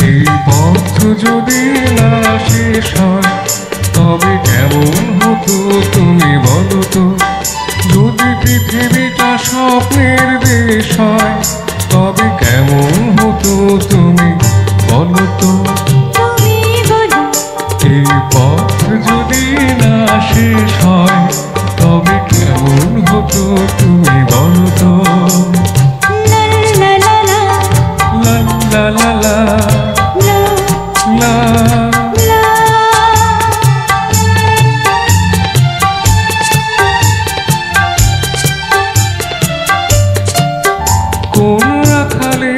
এই পথ যদি না শেষ হয় তবে কেমন হতো তুমি বলো তো। যদি পৃথিবীটা স্বপ্নের দেশ হয় তবে কেমন হতো তুমি বলো তো। এই পথ যদি না শেষ হয় তবে কেমন হতো তুমি বলো তো। লা লা লা লা কোন রাখালে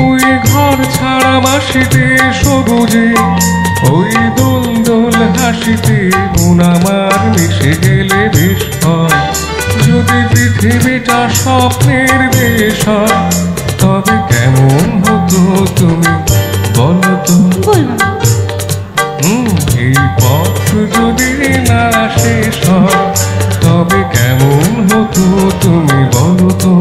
ওই ঘর ছাড়া বাসিতে সবুজে ওই দোল দোল হাসিতে মন আমার মিশে গেলে বেশ হয়। যদি পৃথিবীটা স্বপ্নের দেশ হয় তবে কেমন হতো তুমি বলো তো। এই পথ যদি না শেষ হয় তবে কেমন হতো তুমি বলো তো।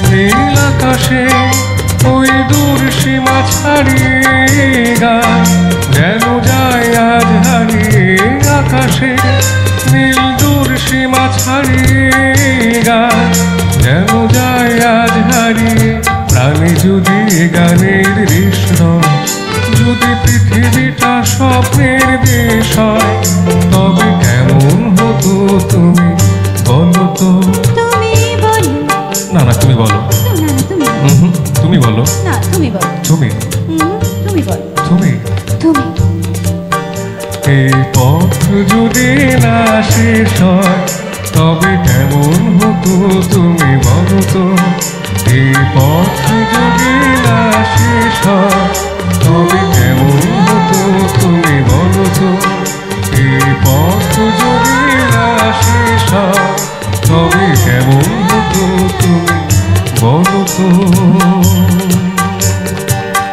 নীল আকাশে ওই দূর সীমা ছাড়িয়ে গান যেন যায় আজ হারিয়ে। আকাশে নীল দূর সীমা ছাড়িয়ে গান যেন যায় আজ হারিয়ে। প্রাণে যদি গানের কৃষ্ণ যদি পৃথিবীটা স্বপ্নের দেশ হয় তবে কেমন হতো তুমি বলো তো। না না তুমি বলো। তুমি বলো। তুমি এই পথ যদি না শেষ হয় তবে কেমন হতো তুমি বলো তো। এই পথ যদি না শেষ হয় তবে কেমন হতো তুমি বলো তো। এই পথ যদি না শেষ হয় তবে কেমন হতো তুমি বলো তো।